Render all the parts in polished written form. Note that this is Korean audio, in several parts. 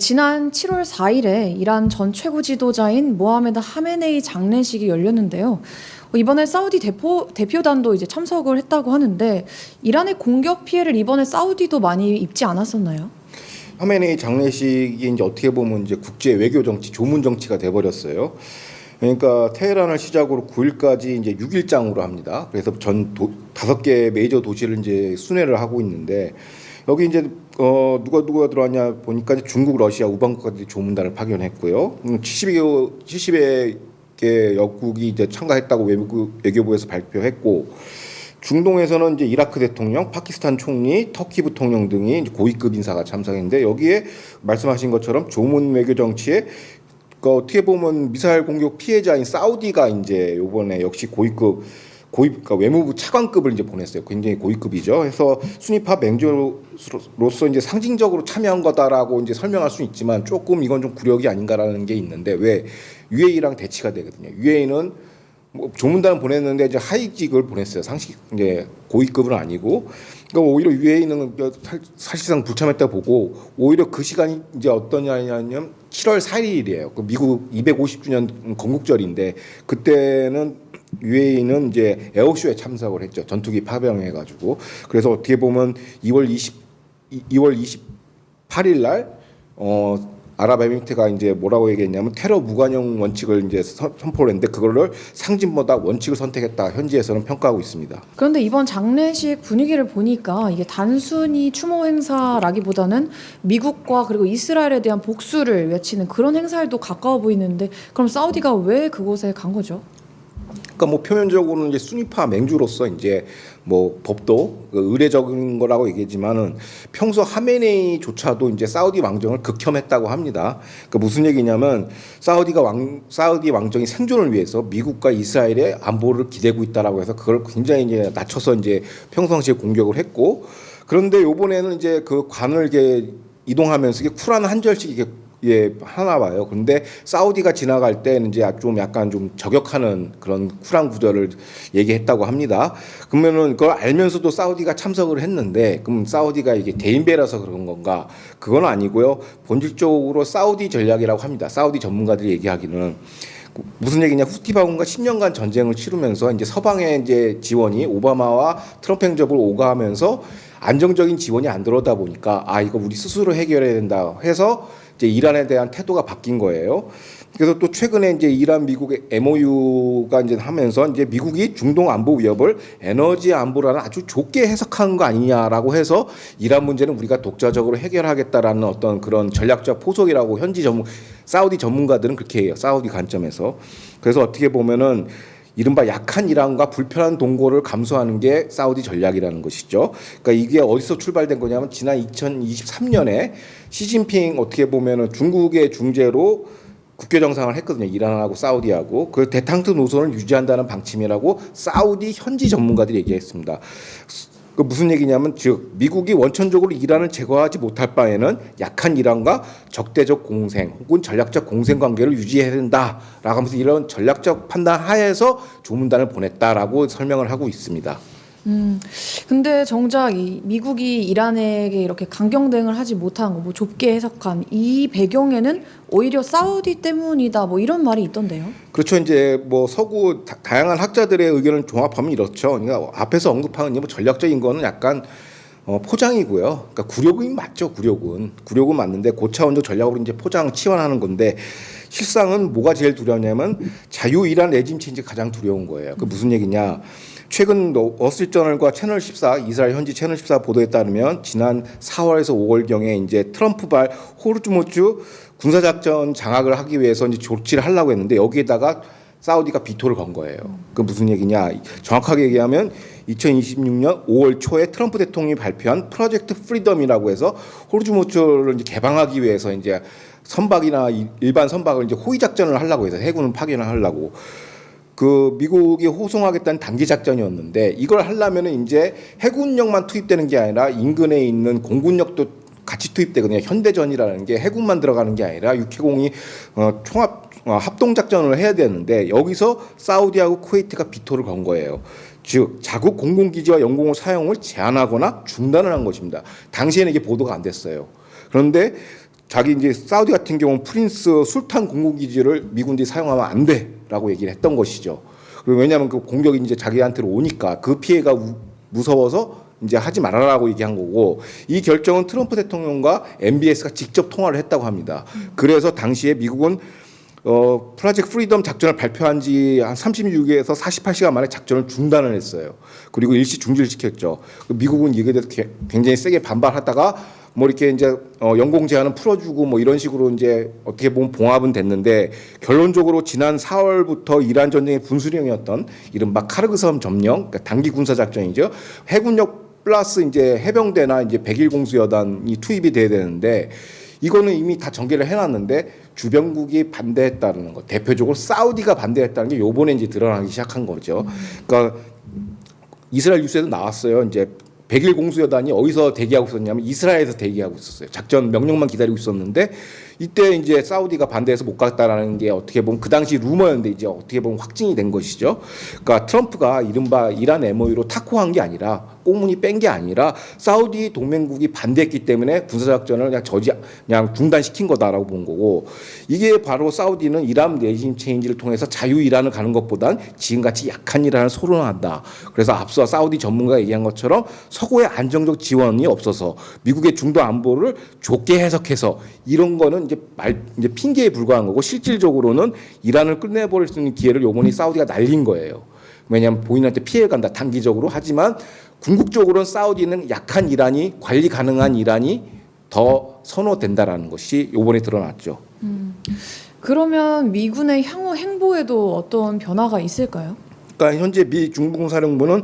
지난 7월 4일에 이란 전 최고 지도자인 모하메드 하메네이 장례식이 열렸는데요. 이번에 사우디 대표단도 이제 참석을 했다고 하는데 이란의 공격 피해를 이번에 사우디도 많이 입지 않았었나요? 하메네이 장례식이 이제 어떻게 보면 이제 국제 외교 정치, 조문 정치가 돼 버렸어요. 그러니까 테헤란을 시작으로 9일까지 이제 6일장으로 합니다. 그래서 전 5개 메이저 도시를 이제 순회를 하고 있는데 여기 이제 누가 들어왔냐 보니까 중국, 러시아, 우방국까지 조문단을 파견했고요. 70여 개 역국이 이제 참가했다고 외교부에서 발표했고, 중동에서는 이제 이라크 대통령, 파키스탄 총리, 터키 부통령 등이 고위급 인사가 참석했는데 여기에 말씀하신 것처럼 조문 외교 정치에 어떻게 보면 미사일 공격 피해자인 사우디가 이제 이번에 역시 그러니까 외무부 차관급을 이제 보냈어요. 굉장히 고위급이죠. 그래서 순위파 맹주로서 이제 상징적으로 참여한 거다라고 이제 설명할 수 있지만 조금 이건 좀 굴욕이 아닌가라는 게 있는데, 왜 UAE랑 대치가 되거든요. UAE는 뭐 조문단을 보냈는데 이제 하위직을 보냈어요. 상식 이제 고위급은 아니고. 그러니까 오히려 UAE는 사실상 불참했다 보고, 오히려 그 시간이 이제 어떠냐면 7월 4일이에요. 그 미국 250주년 건국절인데 그때는 UAE는 이제 에어쇼에 참석을 했죠. 전투기 파병해가지고. 그래서 어떻게 보면 2월 28일 날 아랍에미리트가 이제 뭐라고 얘기했냐면 테러 무관용 원칙을 이제 선포를 했는데 그거를 상징보다 원칙을 선택했다, 현지에서는 평가하고 있습니다. 그런데 이번 장례식 분위기를 보니까 이게 단순히 추모 행사라기보다는 미국과 그리고 이스라엘에 대한 복수를 외치는 그런 행사에도 가까워 보이는데, 그럼 사우디가 왜 그곳에 간 거죠? 그러니까 뭐 표면적으로는 이제 순위파 맹주로서 이제 뭐 법도 의례적인 거라고 얘기했지만은 평소 하메네이조차도 이제 사우디 왕정을 극혐했다고 합니다. 그러니까 무슨 얘기냐면 사우디 왕정이 생존을 위해서 미국과 이스라엘의 안보를 기대고 있다라고 해서 그걸 굉장히 이제 낮춰서 이제 평상시에 공격을 했고, 그런데 요번에는 이제 그 관을 이렇게 이동하면서 이게 쿨한 한 절씩 이게 하나 봐요. 그런데 사우디가 지나갈 때는 이제 좀 약간 좀 저격하는 그런 쿨한 구절을 얘기했다고 합니다. 그러면은 그걸 알면서도 사우디가 참석을 했는데, 그럼 사우디가 이게 대인배라서 그런 건가? 그건 아니고요. 본질적으로 사우디 전략이라고 합니다. 사우디 전문가들이 얘기하기는. 무슨 얘기냐? 후티 반군과 10년간 전쟁을 치르면서 이제 서방의 이제 지원이 오바마와 트럼프 행정부를 오가하면서 안정적인 지원이 안 들어오다 보니까 이거 우리 스스로 해결해야 된다 해서 이제 이란에 대한 태도가 바뀐 거예요. 그래서 또 최근에 이제 이란 미국의 MOU가 이제 하면서 이제 미국이 중동 안보 위협을 에너지 안보라는 아주 좁게 해석한 거 아니냐라고 해서 이란 문제는 우리가 독자적으로 해결하겠다라는 어떤 그런 전략적 포석이라고 사우디 전문가들은 그렇게 해요. 사우디 관점에서. 그래서 어떻게 보면은 이른바 약한 이란과 불편한 동고를 감수하는 게 사우디 전략이라는 것이죠. 그러니까 이게 어디서 출발된 거냐면 지난 2023년에 시진핑 어떻게 보면은 중국의 중재로 국교 정상을 했거든요. 이란하고 사우디하고. 그 대탕트 노선을 유지한다는 방침이라고 사우디 현지 전문가들이 얘기했습니다. 그 무슨 얘기냐면 즉 미국이 원천적으로 이란을 제거하지 못할 바에는 약한 이란과 적대적 공생 혹은 전략적 공생 관계를 유지해야 된다라고 하면서 이런 전략적 판단 하에서 조문단을 보냈다라고 설명을 하고 있습니다. 근데 정작 이 미국이 이란에게 이렇게 강경 대응을 하지 못한 거, 뭐 좁게 해석한 이 배경에는 오히려 사우디 때문이다, 뭐 이런 말이 있던데요. 그렇죠. 이제 뭐 서구 다양한 학자들의 의견을 종합하면 이렇죠. 그러니까 앞에서 언급한 뭐 전략적인 거는 약간 포장이고요. 그러니까 굴욕은 맞죠. 굴욕은 맞는데 고차원적 전략으로 이제 포장 치환하는 건데, 실상은 뭐가 제일 두려우냐면 자유 이란 레짐 체인지가 가장 두려운 거예요. 그 무슨 얘기냐? 최근 월스트리트저널과 채널 14, 이스라엘 현지 채널 14 보도에 따르면 지난 4월에서 5월경에 이제 트럼프발 호르무즈 군사작전 장악을 하기 위해서 이제 조치를 하려고 했는데 여기에다가 사우디가 비토를 건 거예요. 그 무슨 얘기냐? 정확하게 얘기하면 2026년 5월 초에 트럼프 대통령이 발표한 프로젝트 프리덤이라고 해서 호르무즈를 이제 개방하기 위해서 이제 선박이나 일반 선박을 이제 호위 작전을 하려고 해서 해군을 파견을 하려고. 그 미국이 호송하겠다는 단기 작전이었는데 이걸 하려면은 이제 해군력만 투입되는 게 아니라 인근에 있는 공군력도 같이 투입되거든요. 현대전이라는 게 해군만 들어가는 게 아니라 육해공이 총합 합동 작전을 해야 되는데 여기서 사우디하고 쿠웨이트가 비토를 건 거예요. 즉 자국 공군기지와 영공을 사용을 제한하거나 중단을 한 것입니다. 당시에는 이게 보도가 안 됐어요. 그런데 자기 이제 사우디 같은 경우는 프린스 술탄 공군기지를 미군들이 사용하면 안 돼라고 얘기를 했던 것이죠. 그리고 왜냐하면 그 공격이 이제 자기한테로 오니까 그 피해가 무서워서 이제 하지 말아라고 얘기한 거고, 이 결정은 트럼프 대통령과 MBS가 직접 통화를 했다고 합니다. 그래서 당시에 미국은 프로젝트 프리덤 작전을 발표한 지 한 36에서 48시간 만에 작전을 중단을 했어요. 그리고 일시 중지를 시켰죠. 미국은 이게 대해서 굉장히 세게 반발하다가 뭐 이렇게 이제 연공 제한은 풀어주고 뭐 이런 식으로 이제 어떻게 보면 봉합은 됐는데, 결론적으로 지난 4월부터 이란 전쟁의 분수령이었던 이른바 카르그 섬 점령, 그러니까 단기 군사 작전이죠. 해군력 플러스 이제 해병대나 이제 백일 공수여단이 투입이 돼야 되는데, 이거는 이미 다 전개를 해놨는데 주변국이 반대했다는 것, 대표적으로 사우디가 반대했다는 게 요번에 이제 드러나기 시작한 거죠. 그러니까 이스라엘 뉴스에도 나왔어요. 이제 백일 공수여단이 어디서 대기하고 있었냐면 이스라엘에서 대기하고 있었어요. 작전 명령만 기다리고 있었는데, 이때 이제 사우디가 반대해서 못 갔다라는 게 어떻게 보면 그 당시 루머였는데 이제 어떻게 보면 확증이 된 것이죠. 그러니까 트럼프가 이른바 이란 MOU로 타코한 게 아니라, 꽁무니 뺀 게 아니라 사우디 동맹국이 반대했기 때문에 군사작전을 그냥 중단시킨 거다라고 본 거고, 이게 바로 사우디는 이란 레짐 체인지를 통해서 자유 이란을 가는 것보단 지금같이 약한 이란을 소론한다. 그래서 앞서 사우디 전문가가 얘기한 것처럼 서구의 안정적 지원이 없어서 미국의 중도 안보를 좁게 해석해서 이런 거는 이제 핑계에 불과한 거고, 실질적으로는 이란을 끝내버릴 수 있는 기회를 요번에 사우디가 날린 거예요. 왜냐하면 본인한테 피해 간다 단기적으로. 하지만 궁극적으로는 사우디는 약한 이란이, 관리 가능한 이란이 더 선호된다라는 것이 요번에 드러났죠. 그러면 미군의 향후 행보에도 어떤 변화가 있을까요? 그러니까 현재 미 중부사령부는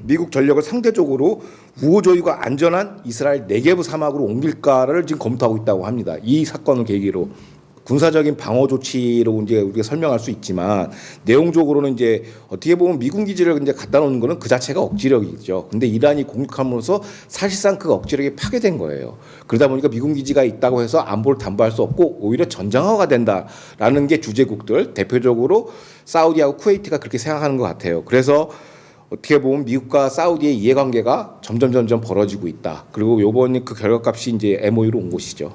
미국 전력을 상대적으로 우호적이고 안전한 이스라엘 네게브 사막으로 옮길까를 지금 검토하고 있다고 합니다. 이 사건을 계기로 군사적인 방어 조치로 이제 우리가 설명할 수 있지만, 내용적으로는 이제 어떻게 보면 미군 기지를 이제 갖다 놓는 거는 그 자체가 억지력이죠. 근데 이란이 공격함으로써 사실상 그 억지력이 파괴된 거예요. 그러다 보니까 미군 기지가 있다고 해서 안보를 담보할 수 없고 오히려 전장화가 된다라는 게 주재국들, 대표적으로 사우디하고 쿠웨이트가 그렇게 생각하는 것 같아요. 그래서 어떻게 보면 미국과 사우디의 이해관계가 점점 벌어지고 있다. 그리고 요번 그 결과값이 이제 MOU로 온 것이죠.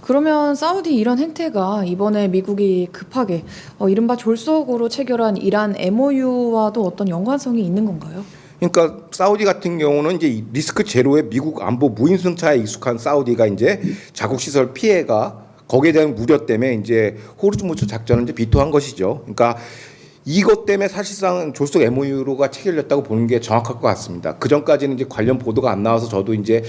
그러면 사우디 이란 행태가 이번에 미국이 급하게 이른바 졸속으로 체결한 이란 MOU와도 어떤 연관성이 있는 건가요? 그러니까 사우디 같은 경우는 이제 리스크 제로의 미국 안보 무인승차에 익숙한 사우디가 이제 자국 시설 피해가 거기에 대한 우려 때문에 이제 호르무즈 작전을 이제 비토한 것이죠. 그러니까 이것 때문에 사실상 졸속 MOU가 체결됐다고 보는 게 정확할 것 같습니다. 그 전까지는 이제 관련 보도가 안 나와서 저도 이제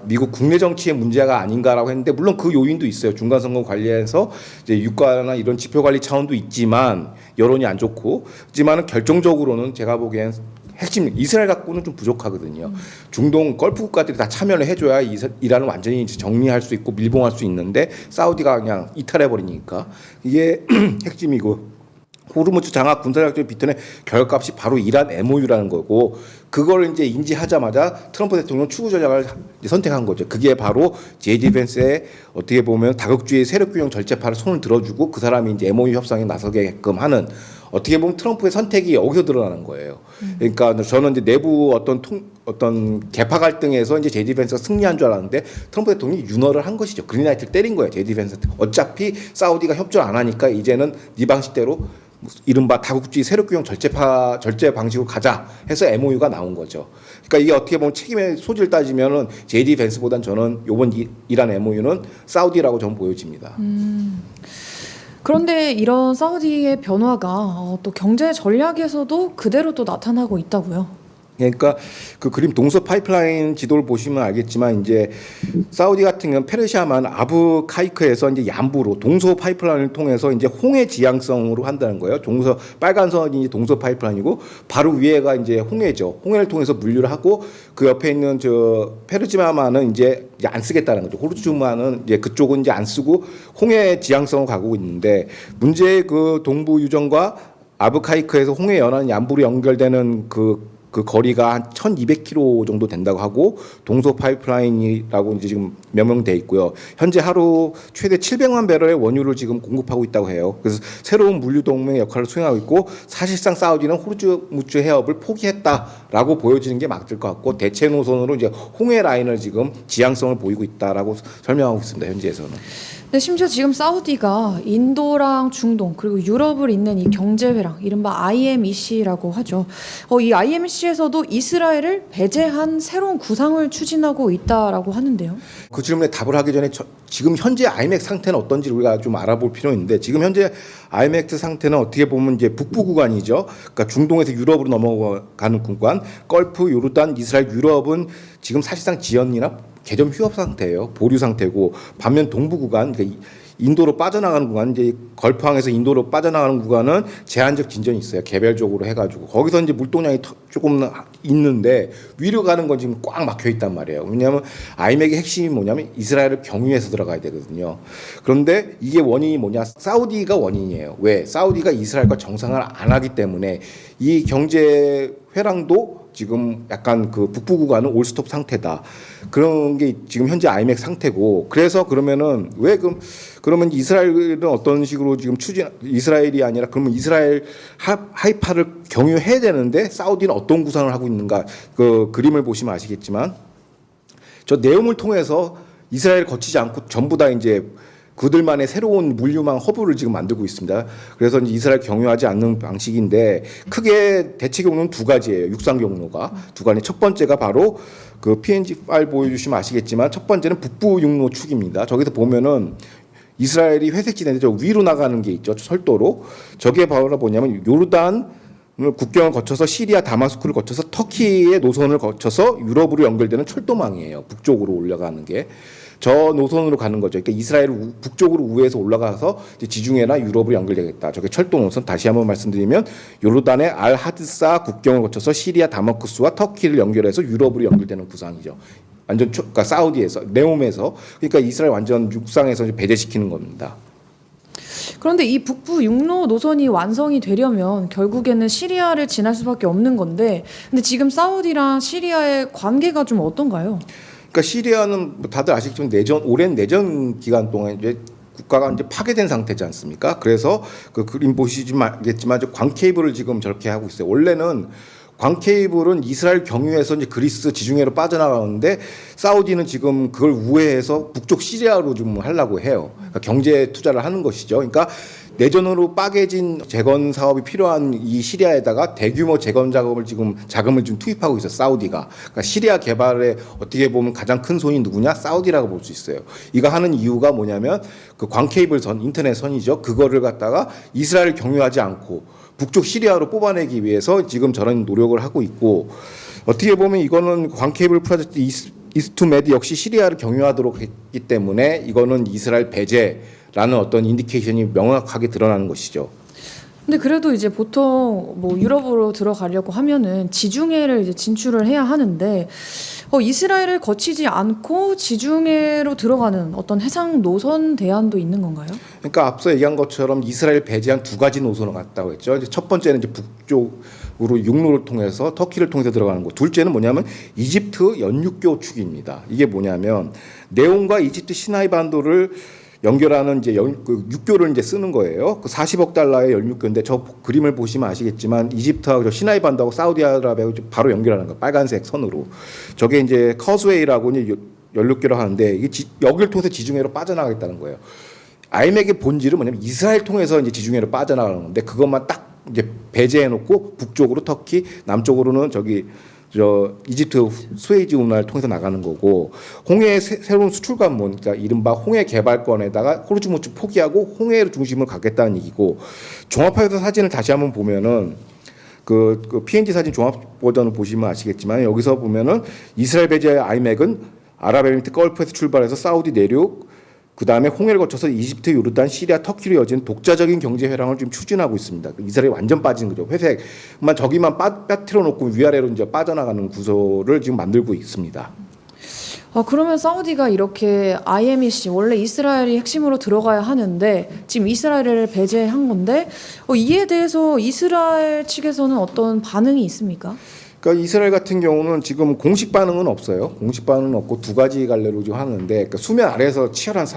미국 국내 정치의 문제가 아닌가라고 했는데, 물론 그 요인도 있어요. 중간 선거 관리해서 이제 유가나 이런 지표 관리 차원도 있지만 여론이 안 좋고, 하지만은 결정적으로는 제가 보기엔 핵심 이스라엘 갖고는 좀 부족하거든요. 중동 걸프 국가들이 다 참여를 해줘야 이란을 완전히 정리할 수 있고 밀봉할 수 있는데, 사우디가 그냥 이탈해 버리니까 이게 핵심이고. 호르무즈 장악 군사작전 비턴의 결값이 바로 이란 MOU라는 거고, 그걸 이제 인지하자마자 트럼프 대통령 추구 전략을 선택한 거죠. 그게 바로 JD 밴스의 어떻게 보면 다극주의 세력균형 절제파를 손을 들어주고 그 사람이 이제 MOU 협상에 나서게끔 하는, 어떻게 보면 트럼프의 선택이 여기서 드러나는 거예요. 그러니까 저는 이제 내부 어떤 개파 갈등에서 이제 JD 밴스가 승리한 줄 알았는데, 트럼프 대통령이 윤허를 한 것이죠. 그린라이트를 때린 거예요. JD 밴스한테. 어차피 사우디가 협조 안 하니까 이제는 네 방식대로 이른바 다국주의 세력균형 절제 방식으로 가자 해서 MOU가 나온 거죠. 그러니까 이게 어떻게 보면 책임의 소지를 따지면은 JD 밴스보단 저는 이번 이란 MOU는 사우디라고 저는 보여집니다. 그런데 이런 사우디의 변화가 또 경제 전략에서도 그대로 또 나타나고 있다고요? 그러니까 그 그림 동서 파이프라인 지도를 보시면 알겠지만, 이제 사우디 같은 경우는 페르시아만 아부 카이크에서 이제 얀부로 동서 파이프라인을 통해서 이제 홍해 지향성으로 한다는 거예요. 동서 빨간 선이 이제 동서 파이프라인이고, 바로 위에가 이제 홍해죠. 홍해를 통해서 물류를 하고, 그 옆에 있는 저 페르시아만은 이제 안 쓰겠다는 거죠. 호르무즈만은 이제 그쪽은 이제 안 쓰고 홍해 지향성으로 가고 있는데, 문제의 그 동부 유정과 아부 카이크에서 홍해 연안 얀부로 연결되는 그 그 거리가 한 1,200km 정도 된다고 하고 동서 파이프라인이라고 이제 지금 명명돼 있고요. 현재 하루 최대 700만 배럴의 원유를 지금 공급하고 있다고 해요. 그래서 새로운 물류 동맹의 역할을 수행하고 있고 사실상 사우디는 호르무즈 해협을 포기했다라고 보여지는 게 맞을 것 같고 대체 노선으로 이제 홍해 라인을 지금 지향성을 보이고 있다라고 설명하고 있습니다. 현지에서는. 네, 심지어 지금 사우디가 인도랑 중동 그리고 유럽을 잇는 이 경제회랑 이른바 IMEC라고 하죠. 이 IMEC에서도 이스라엘을 배제한 새로운 구상을 추진하고 있다라고 하는데요. 그 질문에 답을 하기 전에 지금 현재 IMF 상태는 어떤지 우리가 좀 알아볼 필요가 있는데 지금 현재 IMF 상태는 어떻게 보면 이제 북부 구간이죠. 그러니까 중동에서 유럽으로 넘어가는 구간, 걸프, 요르단, 이스라엘, 유럽은 지금 사실상 지연이나 개점 휴업 상태예요. 보류 상태고 반면 동부 구간, 그러니까 인도로 빠져나가는 구간, 이제 걸프항에서 인도로 빠져나가는 구간은 제한적 진전이 있어요. 개별적으로 해가지고 거기서 이제 물동량이 조금 있는데 위로 가는 건 지금 꽉 막혀 있단 말이에요. 왜냐하면 아이맥의 핵심이 뭐냐면 이스라엘을 경유해서 들어가야 되거든요. 그런데 이게 원인이 뭐냐? 사우디가 원인이에요. 왜? 사우디가 이스라엘과 정상을 안 하기 때문에 이 경제 회랑도 지금 약간 그 북부 구간은 올스톱 상태다. 그런 게 지금 현재 아이맥 상태고 그래서 그러면은 왜 그러면 이스라엘은 어떤 식으로 지금 이스라엘이 아니라 그러면 이스라엘 하이파를 경유해야 되는데 사우디는 어떤 구상을 하고 있는가 그 그림을 보시면 아시겠지만 저 내용을 통해서 이스라엘 거치지 않고 전부 다 이제 그들만의 새로운 물류망 허브를 지금 만들고 있습니다. 그래서 이스라엘 경유하지 않는 방식인데 크게 대체 경로는 두 가지예요. 육상 경로가 두 가지. 첫 번째가 바로 그 PNG 파일 보여주시면 아시겠지만 첫 번째는 북부 육로 축입니다. 저기서 보면은 이스라엘이 회색지대인데 저 위로 나가는 게 있죠. 철도로. 저게 바로 뭐냐면 요르단 국경을 거쳐서 시리아 다마스크를 거쳐서 터키의 노선을 거쳐서 유럽으로 연결되는 철도망이에요. 북쪽으로 올라가는 게. 저 노선으로 가는 거죠. 그러니까 이스라엘 북쪽으로 우회해서 올라가서 이제 지중해나 유럽으로 연결되겠다. 저게 철도 노선. 다시 한번 말씀드리면 요르단의 알 하드사 국경을 거쳐서 시리아 다마스크스와 터키를 연결해서 유럽으로 연결되는 구상이죠. 완전 그러니까 사우디에서 네옴에서 그러니까 이스라엘 완전 육상에서 이제 배제시키는 겁니다. 그런데 이 북부 육로 노선이 완성이 되려면 결국에는 시리아를 지날 수밖에 없는 건데 근데 지금 사우디랑 시리아의 관계가 좀 어떤가요? 그러니까 시리아는 다들 아시겠지만 오랜 내전 기간 동안 이제 국가가 이제 파괴된 상태지 않습니까? 그래서 그 그림 보시지만 알겠지만 광 케이블을 지금 저렇게 하고 있어요. 원래는 광 케이블은 이스라엘 경유해서 이제 그리스 지중해로 빠져나가는데 사우디는 지금 그걸 우회해서 북쪽 시리아로 좀 하려고 해요. 그러니까 경제 투자를 하는 것이죠. 그러니까 내전으로 빠개진 재건 사업이 필요한 이 시리아에다가 대규모 재건 자금을 좀 투입하고 있어요. 사우디가. 그러니까 시리아 개발에 어떻게 보면 가장 큰 손이 누구냐? 사우디라고 볼 수 있어요. 이거 하는 이유가 뭐냐면 그 광 케이블 선, 인터넷 선이죠. 그거를 갖다가 이스라엘 경유하지 않고 북쪽 시리아로 뽑아내기 위해서 지금 저런 노력을 하고 있고 어떻게 보면 이거는 광 케이블 프로젝트 이스투메드 역시 시리아를 경유하도록 했기 때문에 이거는 이스라엘 배제라는 어떤 인디케이션이 명확하게 드러나는 것이죠. 근데 그래도 이제 보통 뭐 유럽으로 들어가려고 하면은 지중해를 이제 진출을 해야 하는데 이스라엘을 거치지 않고 지중해로 들어가는 어떤 해상 노선 대안도 있는 건가요? 그러니까 앞서 얘기한 것처럼 이스라엘 배제한 두 가지 노선을 갔다고 했죠. 첫 번째는 이제 북쪽으로 육로를 통해서 터키를 통해서 들어가는 거. 둘째는 뭐냐면 이집트 연육교 축입니다. 이게 뭐냐면 네온과 이집트 시나이 반도를 연결하는 이제 육교를 이제 쓰는 거예요. 그 40억 달러의 연육교인데 저 그림을 보시면 아시겠지만 이집트하고 저 시나이 반도하고 사우디아라비아하고 바로 연결하는 거예요. 빨간색 선으로. 저게 이제 커스웨이라고 이제 연육교를 하는데 이게 여기를 통해서 지중해로 빠져나가겠다는 거예요. 아이맥의 본질은 뭐냐면 이스라엘 통해서 이제 지중해로 빠져나가는 건데 그것만 딱 이제 배제해놓고 북쪽으로 터키, 남쪽으로는 저 이집트 수에즈 운하를 통해서 나가는 거고 홍해의 새로운 수출 관문 그러니까 이른바 홍해 개발권에다가 호르무즈 포기하고 홍해로 중심을 갖겠다는 얘기고 종합해서 사진을 다시 한번 보면은 그 PNG 사진 종합 버전을 보시면 아시겠지만 여기서 보면은 이스라엘 배제의 아이맥은 아랍에미리트 걸프에서 출발해서 사우디 내륙 그 다음에 홍해를 거쳐서 이집트, 요르단, 시리아, 터키로 이어지는 독자적인 경제 회랑을 지금 추진하고 있습니다. 이스라엘이 완전 빠진 거죠. 회색만 저기만 빠뜨려 놓고 위아래로 이제 빠져나가는 구조를 지금 만들고 있습니다. 그러면 사우디가 이렇게 IMEC 원래 이스라엘이 핵심으로 들어가야 하는데 지금 이스라엘을 배제한 건데 이에 대해서 이스라엘 측에서는 어떤 반응이 있습니까? 그러니까 이스라엘 같은 경우는 지금 공식 반응은 없어요. 공식 반응은 없고 두 가지 갈래로 지금 하는데 그러니까 수면 아래에서 치열한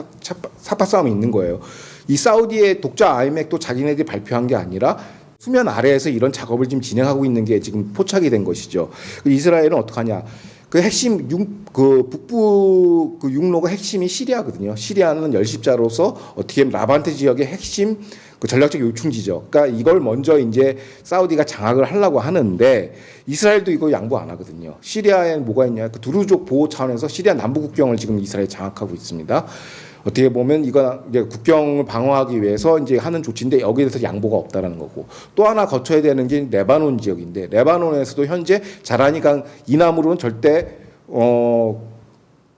사파 싸움이 있는 거예요. 이 사우디의 독자 IMEC도 자기네들이 발표한 게 아니라 수면 아래에서 이런 작업을 지금 진행하고 있는 게 지금 포착이 된 것이죠. 이스라엘은 어떡하냐? 그 핵심 북부 그 육로가 핵심이 시리아거든요. 시리아는 열십자로서 어떻게 보면 라반트 지역의 핵심 그 전략적 요충지죠. 그러니까 이걸 먼저 이제 사우디가 장악을 하려고 하는데 이스라엘도 이거 양보 안 하거든요. 시리아에 뭐가 있냐? 그 두루족 보호 차원에서 시리아 남부 국경을 지금 이스라엘이 장악하고 있습니다. 어떻게 보면 이거 이제 국경을 방어하기 위해서 이제 하는 조치인데 여기에 대해서 양보가 없다라는 거고 또 하나 거쳐야 되는 게 레바논 지역인데 레바논에서도 현재 자라니강 이남으로는 절대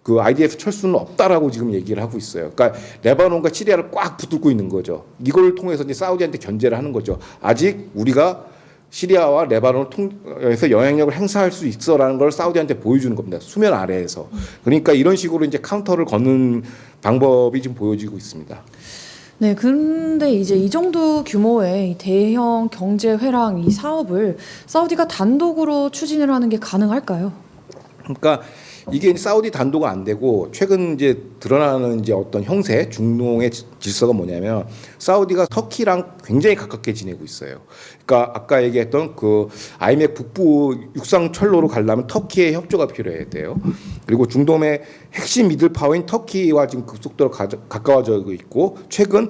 그 IDF 철수는 없다라고 지금 얘기를 하고 있어요. 그러니까 레바논과 시리아를 꽉 붙들고 있는 거죠. 이걸 통해서 이제 사우디한테 견제를 하는 거죠. 아직 우리가 시리아와 레바논을 통해서 영향력을 행사할 수 있어라는 걸 사우디한테 보여주는 겁니다. 수면 아래에서. 그러니까 이런 식으로 이제 카운터를 걷는 방법이 지금 보여지고 있습니다. 네, 근데 이제 이 정도 규모의 이 대형 경제 회랑 이 사업을 사우디가 단독으로 추진을 하는 게 가능할까요? 그러니까 이게 사우디 단독은 안 되고 최근 이제 드러나는 이제 어떤 형세 중동의 질서가 뭐냐면 사우디가 터키랑 굉장히 가깝게 지내고 있어요. 그러니까 아까 얘기했던 그 IMF 북부 육상 철로로 가려면 터키의 협조가 필요해야 돼요. 그리고 중동의 핵심 미들 파워인 터키와 지금 급속도로 가까워져 있고 최근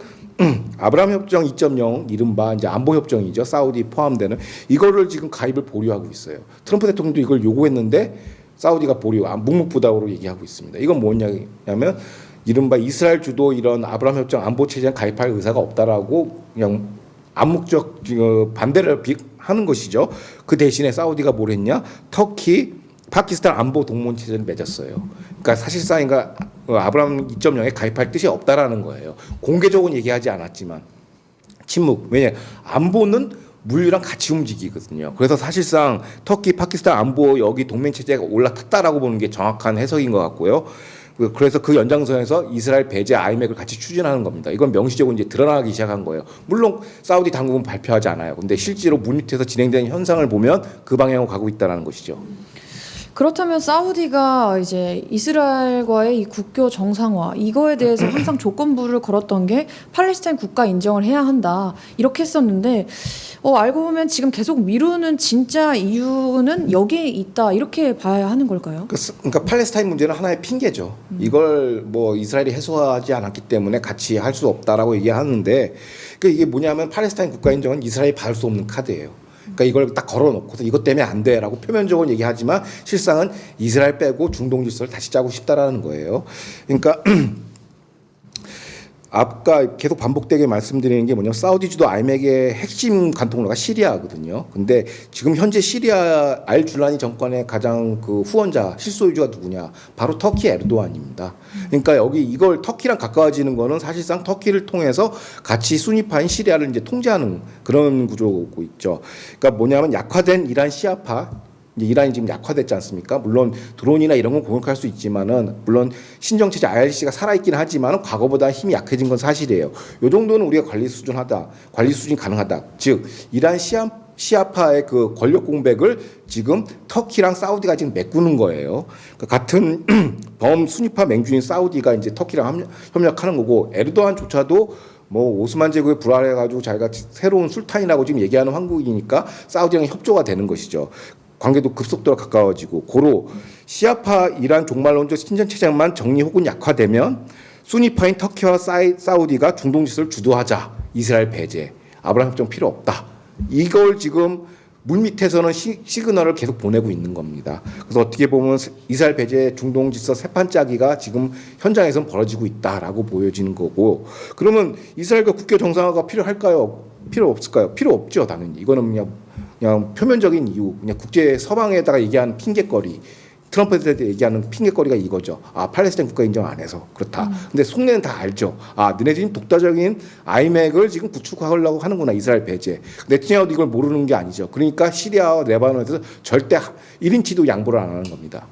아브라함 협정 2.0 이른바 이제 안보 협정이죠. 사우디 포함되는 이거를 지금 가입을 보류하고 있어요. 트럼프 대통령도 이걸 요구했는데 사우디가 보류, 묵묵부답으로 얘기하고 있습니다. 이건 뭐냐면 이른바 이스라엘 주도 이런 아브라함 협정 안보 체제에 가입할 의사가 없다라고 그냥 암묵적 반대를 하는 것이죠. 그 대신에 사우디가 뭘 했냐? 터키, 파키스탄 안보 동맹 체제를 맺었어요. 그러니까 사실상 아브라함 2.0에 가입할 뜻이 없다라는 거예요. 공개적으로 얘기하지 않았지만 침묵. 왜냐? 안보는 물류랑 같이 움직이거든요. 그래서 사실상 터키, 파키스탄 안보 여기 동맹 체제가 올라탔다라고 보는 게 정확한 해석인 것 같고요. 그래서 그 연장선에서 이스라엘 배제 IMEC을 같이 추진하는 겁니다. 이건 명시적으로 이제 드러나기 시작한 거예요. 물론 사우디 당국은 발표하지 않아요. 근데 실제로 물밑에서 진행되는 현상을 보면 그 방향으로 가고 있다는 것이죠. 그렇다면 사우디가 이제 이스라엘과의 이 국교 정상화 이거에 대해서 항상 조건부를 걸었던 게 팔레스타인 국가 인정을 해야 한다 이렇게 했었는데 알고 보면 지금 계속 미루는 진짜 이유는 여기에 있다 이렇게 봐야 하는 걸까요? 그러니까 팔레스타인 문제는 하나의 핑계죠. 이걸 뭐 이스라엘이 해소하지 않았기 때문에 같이 할 수 없다라고 얘기하는데 이게 뭐냐면 팔레스타인 국가 인정은 이스라엘이 받을 수 없는 카드예요. 그러니까 이걸 딱 걸어놓고서 이것 때문에 안 돼라고 표면적으로 얘기하지만 실상은 이스라엘 빼고 중동 질서를 다시 짜고 싶다라는 거예요. 그러니까 아까 계속 반복되게 말씀드리는 게 뭐냐면 사우디 주도 IMEC의 핵심 관통로가 시리아거든요. 근데 지금 현재 시리아 알줄라니 정권의 가장 그 후원자 실소유주가 누구냐? 바로 터키 에르도안입니다. 그러니까 여기 이걸 터키랑 가까워지는 거는 사실상 터키를 통해서 같이 수니파인 시리아를 이제 통제하는 그런 구조고 있죠. 그러니까 뭐냐면 약화된 이란 시아파 이제 이란이 지금 약화됐지 않습니까? 물론 드론이나 이런 건 공격할 수 있지만은 물론 신정체제 IRGC가 살아있긴 하지만 과거보다 힘이 약해진 건 사실이에요. 요 정도는 우리가 관리 수준이 가능하다. 즉 이란 시아파의 그 권력 공백을 지금 터키랑 사우디가 지금 메꾸는 거예요. 그러니까 같은 범순위파 맹주인 사우디가 이제 터키랑 협력하는 거고 에르도안조차도 뭐 오스만 제국에 불화해가지고 자기가 새로운 술탄이라고 지금 얘기하는 황국이니까 사우디랑 협조가 되는 것이죠. 관계도 급속도로 가까워지고 고로 시아파 이란 종말론적 신전체제만 정리 혹은 약화되면 수니파인 터키와 사우디가 중동 질서를 주도하자. 이스라엘 배제. 아브라함 협정 필요 없다. 이걸 지금 물밑에서는 시그널을 계속 보내고 있는 겁니다. 그래서 어떻게 보면 이스라엘 배제 중동 질서 새판짜기가 지금 현장에서는 벌어지고 있다라고 보여지는 거고 그러면 이스라엘과 국교 정상화가 필요할까요? 필요 없을까요? 필요 없죠. 당연히. 이거는 그냥 표면적인 이유, 그냥 국제 서방에다가 얘기하는 핑계거리, 트럼프한테 얘기하는 핑계거리가 이거죠. 팔레스타인 국가 인정 안 해서 그렇다. 근데 속내는 다 알죠. 너네들이 독자적인 IMEC을 지금 구축하려고 하는구나. 이스라엘 배제. 네타냐후도 이걸 모르는 게 아니죠. 그러니까 시리아와 레바논에서 절대 1인치도 양보를 안 하는 겁니다.